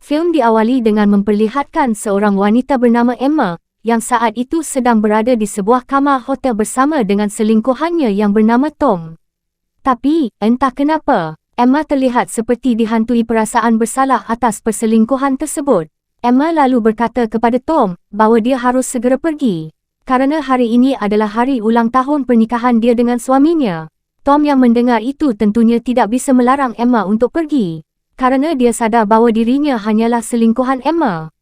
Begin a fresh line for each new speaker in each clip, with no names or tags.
Film diawali dengan memperlihatkan seorang wanita bernama Emma yang saat itu sedang berada di sebuah kamar hotel bersama dengan selingkuhannya yang bernama Tom. Tapi, entah kenapa, Emma terlihat seperti dihantui perasaan bersalah atas perselingkuhan tersebut. Emma lalu berkata kepada Tom bahawa dia harus segera pergi, kerana hari ini adalah hari ulang tahun pernikahan dia dengan suaminya. Tom yang mendengar itu tentunya tidak bisa melarang Emma untuk pergi, kerana dia sadar bahawa dirinya hanyalah selingkuhan Emma.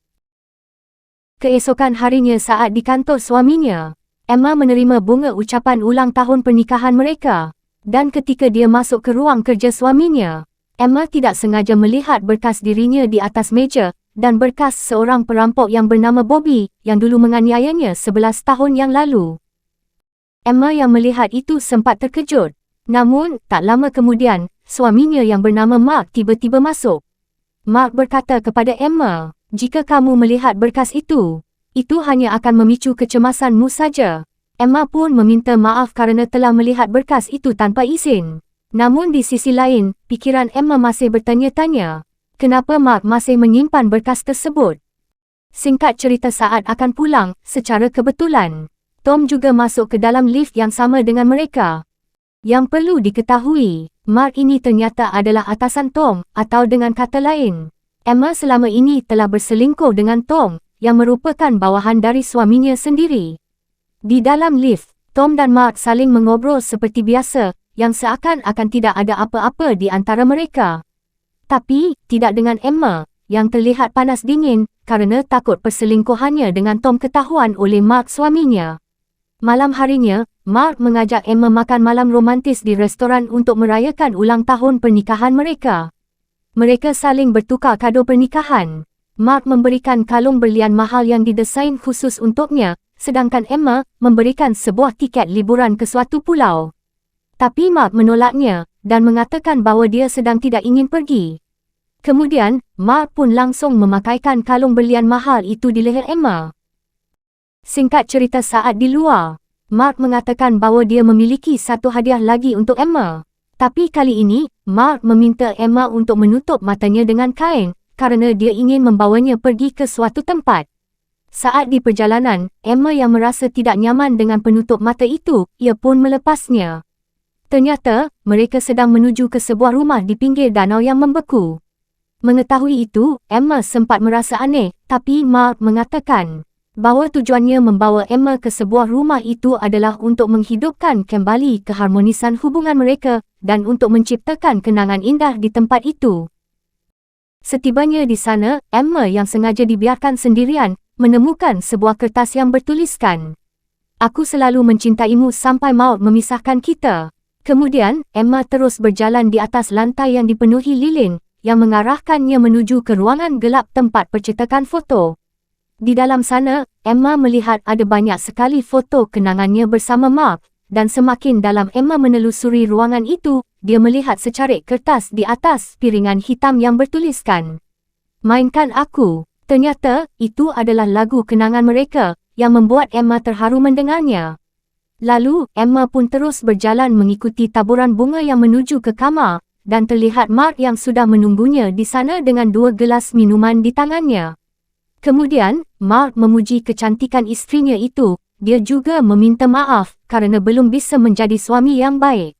Keesokan harinya saat di kantor suaminya, Emma menerima bunga ucapan ulang tahun pernikahan mereka. Dan ketika dia masuk ke ruang kerja suaminya, Emma tidak sengaja melihat berkas dirinya di atas meja dan berkas seorang perampok yang bernama Bobby yang dulu menganiayanya 11 tahun yang lalu. Emma yang melihat itu sempat terkejut. Namun, tak lama kemudian, suaminya yang bernama Mark tiba-tiba masuk. Mark berkata kepada Emma, "Jika kamu melihat berkas itu hanya akan memicu kecemasanmu saja." Emma pun meminta maaf kerana telah melihat berkas itu tanpa izin. Namun di sisi lain, pikiran Emma masih bertanya-tanya, kenapa Mark masih menyimpan berkas tersebut? Singkat cerita, saat akan pulang, secara kebetulan, Tom juga masuk ke dalam lift yang sama dengan mereka. Yang perlu diketahui, Mark ini ternyata adalah atasan Tom, atau dengan kata lain, Emma selama ini telah berselingkuh dengan Tom, yang merupakan bawahan dari suaminya sendiri. Di dalam lift, Tom dan Mark saling mengobrol seperti biasa, yang seakan-akan tidak ada apa-apa di antara mereka. Tapi, tidak dengan Emma, yang terlihat panas dingin, kerana takut perselingkuhannya dengan Tom ketahuan oleh Mark suaminya. Malam harinya, Mark mengajak Emma makan malam romantis di restoran untuk merayakan ulang tahun pernikahan mereka. Mereka saling bertukar kado pernikahan. Mark memberikan kalung berlian mahal yang didesain khusus untuknya, sedangkan Emma memberikan sebuah tiket liburan ke suatu pulau. Tapi Mark menolaknya dan mengatakan bahawa dia sedang tidak ingin pergi. Kemudian, Mark pun langsung memakaikan kalung berlian mahal itu di leher Emma. Singkat cerita, saat di luar, Mark mengatakan bahawa dia memiliki satu hadiah lagi untuk Emma. Tapi kali ini, Mark meminta Emma untuk menutup matanya dengan kain kerana dia ingin membawanya pergi ke suatu tempat. Saat di perjalanan, Emma yang merasa tidak nyaman dengan penutup mata itu, ia pun melepasnya. Ternyata, mereka sedang menuju ke sebuah rumah di pinggir danau yang membeku. Mengetahui itu, Emma sempat merasa aneh, tapi Mark mengatakan bahawa tujuannya membawa Emma ke sebuah rumah itu adalah untuk menghidupkan kembali keharmonisan hubungan mereka dan untuk menciptakan kenangan indah di tempat itu. Setibanya di sana, Emma yang sengaja dibiarkan sendirian, menemukan sebuah kertas yang bertuliskan, "Aku selalu mencintaimu sampai maut memisahkan kita." Kemudian, Emma terus berjalan di atas lantai yang dipenuhi lilin, yang mengarahkannya menuju ke ruangan gelap tempat percetakan foto. Di dalam sana, Emma melihat ada banyak sekali foto kenangannya bersama Mark, dan semakin dalam Emma menelusuri ruangan itu, dia melihat secarik kertas di atas piringan hitam yang bertuliskan, "Mainkan Aku." Ternyata, itu adalah lagu kenangan mereka, yang membuat Emma terharu mendengarnya. Lalu, Emma pun terus berjalan mengikuti taburan bunga yang menuju ke kamar, dan terlihat Mark yang sudah menunggunya di sana dengan 2 gelas minuman di tangannya. Kemudian, Mark memuji kecantikan istrinya itu. Dia juga meminta maaf kerana belum bisa menjadi suami yang baik.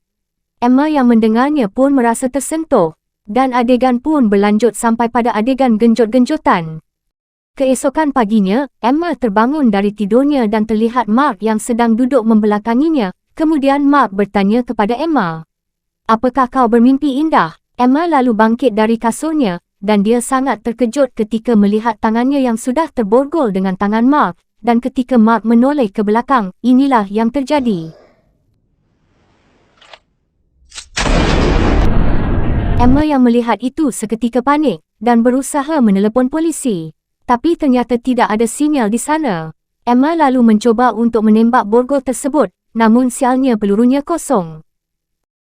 Emma yang mendengarnya pun merasa tersentuh, dan adegan pun berlanjut sampai pada adegan genjot-genjotan. Keesokan paginya, Emma terbangun dari tidurnya dan terlihat Mark yang sedang duduk membelakanginya. Kemudian Mark bertanya kepada Emma, "Apakah kau bermimpi indah?" Emma lalu bangkit dari kasurnya, dan dia sangat terkejut ketika melihat tangannya yang sudah terborgol dengan tangan Mark, dan ketika Mark menoleh ke belakang, inilah yang terjadi. Emma yang melihat itu seketika panik, dan berusaha menelepon polisi. Tapi ternyata tidak ada sinyal di sana. Emma lalu mencoba untuk menembak borgol tersebut, namun sialnya pelurunya kosong.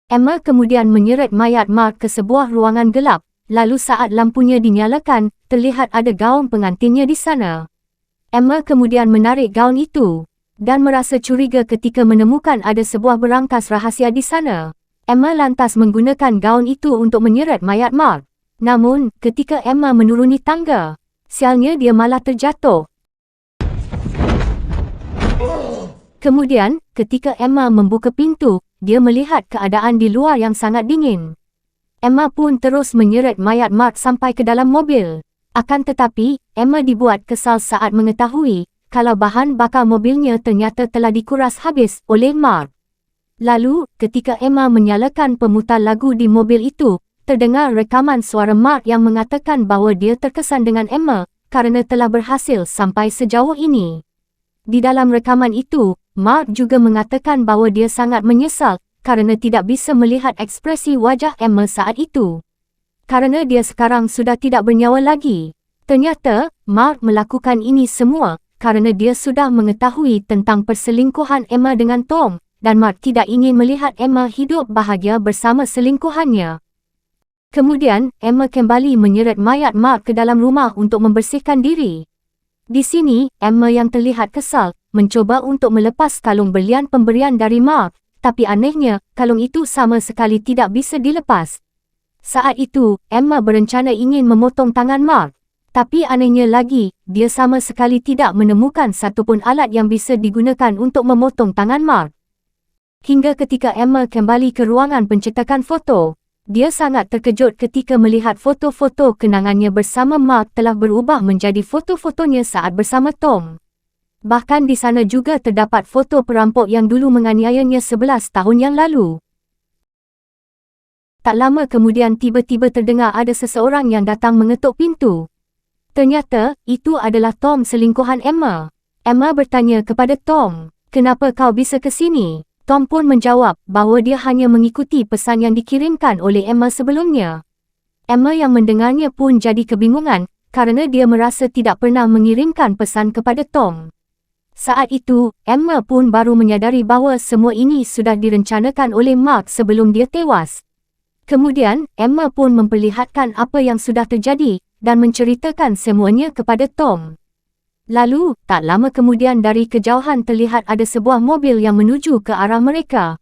Emma kemudian menyeret mayat Mark ke sebuah ruangan gelap. Lalu saat lampunya dinyalakan, terlihat ada gaun pengantinnya di sana. Emma kemudian menarik gaun itu, dan merasa curiga ketika menemukan ada sebuah berangkas rahasia di sana. Emma lantas menggunakan gaun itu untuk menyeret mayat Mark. Namun, ketika Emma menuruni tangga, sialnya dia malah terjatuh. Kemudian, ketika Emma membuka pintu, dia melihat keadaan di luar yang sangat dingin. Emma pun terus menyeret mayat Mark sampai ke dalam mobil. Akan tetapi, Emma dibuat kesal saat mengetahui kalau bahan bakar mobilnya ternyata telah dikuras habis oleh Mark. Lalu, ketika Emma menyalakan pemutar lagu di mobil itu, terdengar rekaman suara Mark yang mengatakan bahawa dia terkesan dengan Emma kerana telah berhasil sampai sejauh ini. Di dalam rekaman itu, Mark juga mengatakan bahawa dia sangat menyesal kerana tidak bisa melihat ekspresi wajah Emma saat itu. Kerana dia sekarang sudah tidak bernyawa lagi. Ternyata, Mark melakukan ini semua kerana dia sudah mengetahui tentang perselingkuhan Emma dengan Tom dan Mark tidak ingin melihat Emma hidup bahagia bersama selingkuhannya. Kemudian, Emma kembali menyeret mayat Mark ke dalam rumah untuk membersihkan diri. Di sini, Emma yang terlihat kesal, mencoba untuk melepas kalung berlian pemberian dari Mark, tapi anehnya, kalung itu sama sekali tidak bisa dilepas. Saat itu, Emma berencana ingin memotong tangan Mark. Tapi anehnya lagi, dia sama sekali tidak menemukan satupun alat yang bisa digunakan untuk memotong tangan Mark. Hingga ketika Emma kembali ke ruangan pencetakan foto, dia sangat terkejut ketika melihat foto-foto kenangannya bersama Mark telah berubah menjadi foto-fotonya saat bersama Tom. Bahkan di sana juga terdapat foto perampok yang dulu menganiayanya 11 tahun yang lalu. Tak lama kemudian tiba-tiba terdengar ada seseorang yang datang mengetuk pintu. Ternyata, itu adalah Tom selingkuhan Emma. Emma bertanya kepada Tom, "Kenapa kau bisa ke sini?" Tom pun menjawab bahawa dia hanya mengikuti pesan yang dikirimkan oleh Emma sebelumnya. Emma yang mendengarnya pun jadi kebingungan kerana dia merasa tidak pernah mengirimkan pesan kepada Tom. Saat itu, Emma pun baru menyadari bahawa semua ini sudah direncanakan oleh Mark sebelum dia tewas. Kemudian, Emma pun memperlihatkan apa yang sudah terjadi dan menceritakan semuanya kepada Tom. Lalu, tak lama kemudian dari kejauhan terlihat ada sebuah mobil yang menuju ke arah mereka.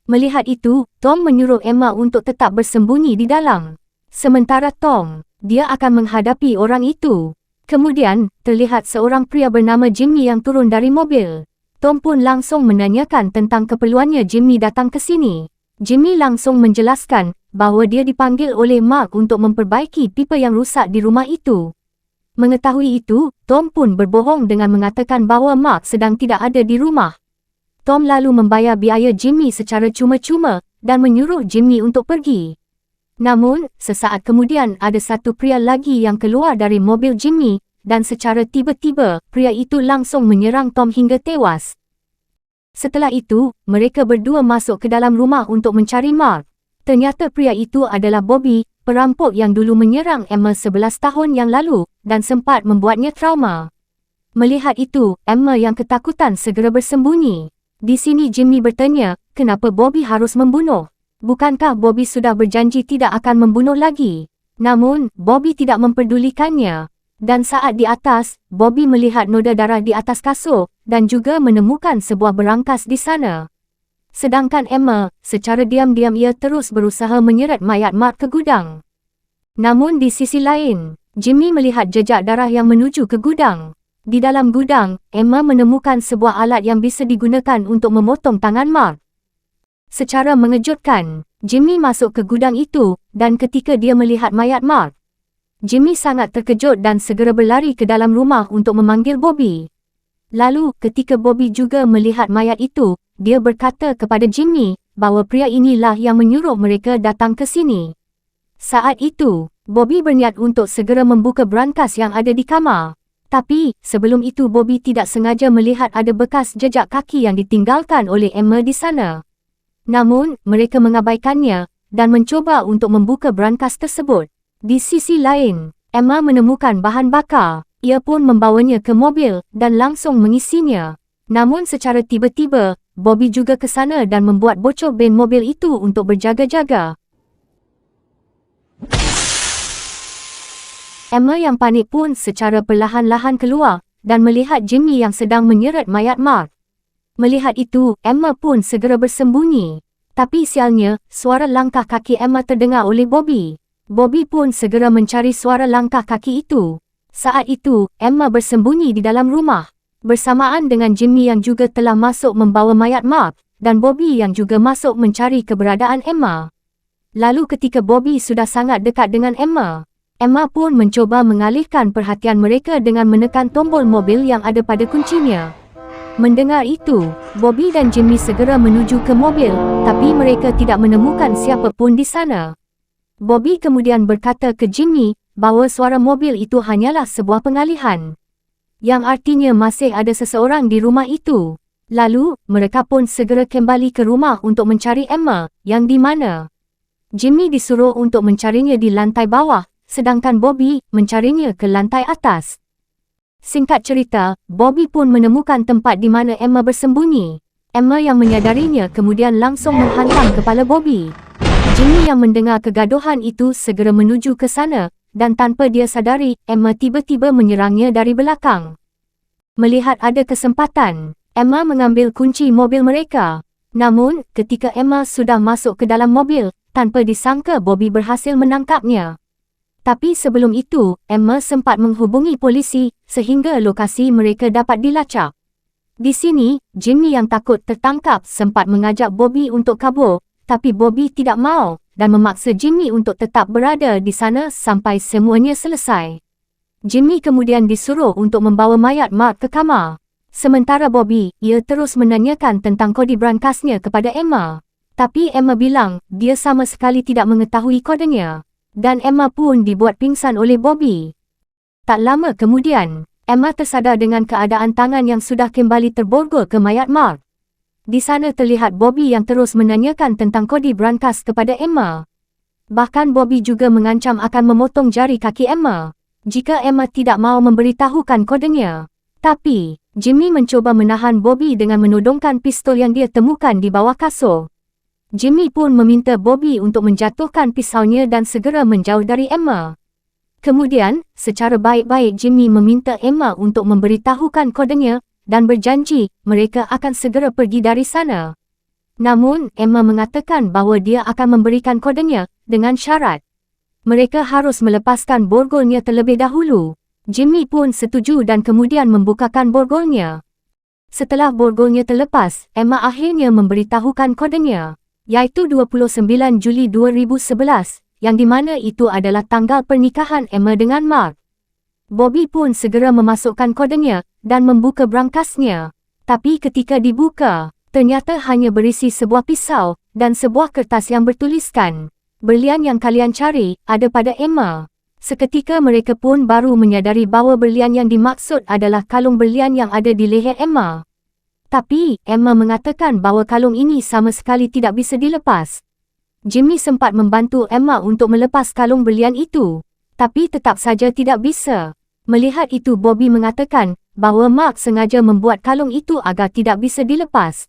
Melihat itu, Tom menyuruh Emma untuk tetap bersembunyi di dalam. Sementara Tom, dia akan menghadapi orang itu. Kemudian, terlihat seorang pria bernama Jimmy yang turun dari mobil. Tom pun langsung menanyakan tentang keperluannya Jimmy datang ke sini. Jimmy langsung menjelaskan bahawa dia dipanggil oleh Mark untuk memperbaiki pipa yang rusak di rumah itu. Mengetahui itu, Tom pun berbohong dengan mengatakan bahawa Mark sedang tidak ada di rumah. Tom lalu membayar biaya Jimmy secara cuma-cuma dan menyuruh Jimmy untuk pergi. Namun, sesaat kemudian ada satu pria lagi yang keluar dari mobil Jimmy dan secara tiba-tiba, pria itu langsung menyerang Tom hingga tewas. Setelah itu, mereka berdua masuk ke dalam rumah untuk mencari Mark. Ternyata pria itu adalah Bobby, perampok yang dulu menyerang Emma 11 tahun yang lalu dan sempat membuatnya trauma. Melihat itu, Emma yang ketakutan segera bersembunyi. Di sini Jimmy bertanya, kenapa Bobby harus membunuh? Bukankah Bobby sudah berjanji tidak akan membunuh lagi? Namun, Bobby tidak memperdulikannya. Dan saat di atas, Bobby melihat noda darah di atas kasur dan juga menemukan sebuah berangkas di sana. Sedangkan Emma, secara diam-diam ia terus berusaha menyeret mayat Mark ke gudang. Namun di sisi lain, Jimmy melihat jejak darah yang menuju ke gudang. Di dalam gudang, Emma menemukan sebuah alat yang bisa digunakan untuk memotong tangan Mark. Secara mengejutkan, Jimmy masuk ke gudang itu dan ketika dia melihat mayat Mark, Jimmy sangat terkejut dan segera berlari ke dalam rumah untuk memanggil Bobby. Lalu, ketika Bobby juga melihat mayat itu, dia berkata kepada Jimmy bahawa pria inilah yang menyuruh mereka datang ke sini. Saat itu, Bobby berniat untuk segera membuka brankas yang ada di kamar. Tapi, sebelum itu Bobby tidak sengaja melihat ada bekas jejak kaki yang ditinggalkan oleh Emma di sana. Namun, mereka mengabaikannya dan mencoba untuk membuka brankas tersebut. Di sisi lain, Emma menemukan bahan bakar. Ia pun membawanya ke mobil dan langsung mengisinya. Namun secara tiba-tiba, Bobby juga ke sana dan membuat bocor ban mobil itu untuk berjaga-jaga. Emma yang panik pun secara perlahan-lahan keluar dan melihat Jimmy yang sedang menyeret mayat Mark. Melihat itu, Emma pun segera bersembunyi. Tapi sialnya, suara langkah kaki Emma terdengar oleh Bobby. Bobby pun segera mencari suara langkah kaki itu. Saat itu, Emma bersembunyi di dalam rumah, bersamaan dengan Jimmy yang juga telah masuk membawa mayat Mark, dan Bobby yang juga masuk mencari keberadaan Emma. Lalu ketika Bobby sudah sangat dekat dengan Emma, Emma pun mencoba mengalihkan perhatian mereka dengan menekan tombol mobil yang ada pada kuncinya. Mendengar itu, Bobby dan Jimmy segera menuju ke mobil, tapi mereka tidak menemukan siapa pun di sana. Bobby kemudian berkata ke Jimmy bahawa suara mobil itu hanyalah sebuah pengalihan, yang artinya masih ada seseorang di rumah itu. Lalu, mereka pun segera kembali ke rumah untuk mencari Emma, yang di mana Jimmy disuruh untuk mencarinya di lantai bawah, sedangkan Bobby mencarinya ke lantai atas. Singkat cerita, Bobby pun menemukan tempat di mana Emma bersembunyi. Emma yang menyadarinya kemudian langsung menghantam kepala Bobby. Jimmy yang mendengar kegaduhan itu segera menuju ke sana, dan tanpa dia sadari, Emma tiba-tiba menyerangnya dari belakang. Melihat ada kesempatan, Emma mengambil kunci mobil mereka. Namun, ketika Emma sudah masuk ke dalam mobil, tanpa disangka Bobby berhasil menangkapnya. Tapi sebelum itu, Emma sempat menghubungi polisi sehingga lokasi mereka dapat dilacak. Di sini, Jimmy yang takut tertangkap sempat mengajak Bobby untuk kabur, tapi Bobby tidak mahu dan memaksa Jimmy untuk tetap berada di sana sampai semuanya selesai. Jimmy kemudian disuruh untuk membawa mayat Mark ke kamar. Sementara Bobby, ia terus menanyakan tentang kode berangkasnya kepada Emma. Tapi Emma bilang dia sama sekali tidak mengetahui kodenya. Dan Emma pun dibuat pingsan oleh Bobby. Tak lama kemudian, Emma tersadar dengan keadaan tangan yang sudah kembali terborgol ke mayat Mark. Di sana terlihat Bobby yang terus menanyakan tentang kode berangkas kepada Emma. Bahkan Bobby juga mengancam akan memotong jari kaki Emma jika Emma tidak mahu memberitahukan kodenya. Tapi, Jimmy mencoba menahan Bobby dengan menodongkan pistol yang dia temukan di bawah kasur. Jimmy pun meminta Bobby untuk menjatuhkan pisaunya dan segera menjauh dari Emma. Kemudian, secara baik-baik Jimmy meminta Emma untuk memberitahukan kodenya dan berjanji mereka akan segera pergi dari sana. Namun, Emma mengatakan bahawa dia akan memberikan kodenya dengan syarat mereka harus melepaskan borgolnya terlebih dahulu. Jimmy pun setuju dan kemudian membukakan borgolnya. Setelah borgolnya terlepas, Emma akhirnya memberitahukan kodenya, iaitu 29 Juli 2011, yang di mana itu adalah tanggal pernikahan Emma dengan Mark. Bobby pun segera memasukkan kodenya dan membuka berangkasnya. Tapi ketika dibuka, ternyata hanya berisi sebuah pisau dan sebuah kertas yang bertuliskan, "Berlian yang kalian cari ada pada Emma." Seketika mereka pun baru menyadari bahawa berlian yang dimaksud adalah kalung berlian yang ada di leher Emma. Tapi, Emma mengatakan bahawa kalung ini sama sekali tidak bisa dilepas. Jimmy sempat membantu Emma untuk melepas kalung berlian itu, tapi tetap saja tidak bisa. Melihat itu, Bobby mengatakan bahawa Mark sengaja membuat kalung itu agar tidak bisa dilepas.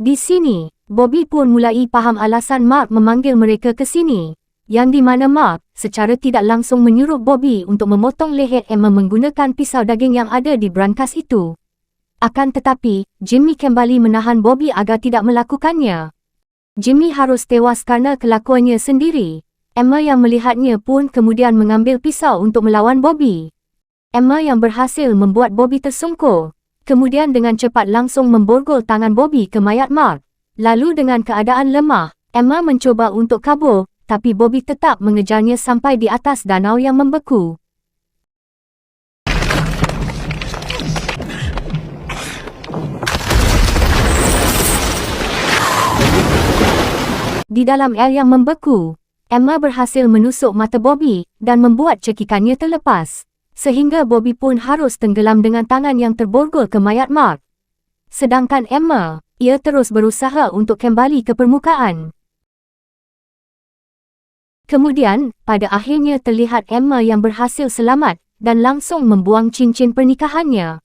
Di sini, Bobby pun mulai faham alasan Mark memanggil mereka ke sini, yang di mana Mark secara tidak langsung menyuruh Bobby untuk memotong leher Emma menggunakan pisau daging yang ada di berangkas itu. Akan tetapi, Jimmy kembali menahan Bobby agar tidak melakukannya. Jimmy harus tewas karena kelakuannya sendiri. Emma yang melihatnya pun kemudian mengambil pisau untuk melawan Bobby. Emma yang berhasil membuat Bobby tersungkur. Kemudian dengan cepat langsung memborgol tangan Bobby ke mayat Mark. Lalu dengan keadaan lemah, Emma mencoba untuk kabur, tapi Bobby tetap mengejarnya sampai di atas danau yang membeku. Di dalam air yang membeku, Emma berhasil menusuk mata Bobby dan membuat cekikannya terlepas. Sehingga Bobby pun harus tenggelam dengan tangan yang terborgol ke mayat Mark. Sedangkan Emma, ia terus berusaha untuk kembali ke permukaan. Kemudian, pada akhirnya terlihat Emma yang berhasil selamat dan langsung membuang cincin pernikahannya.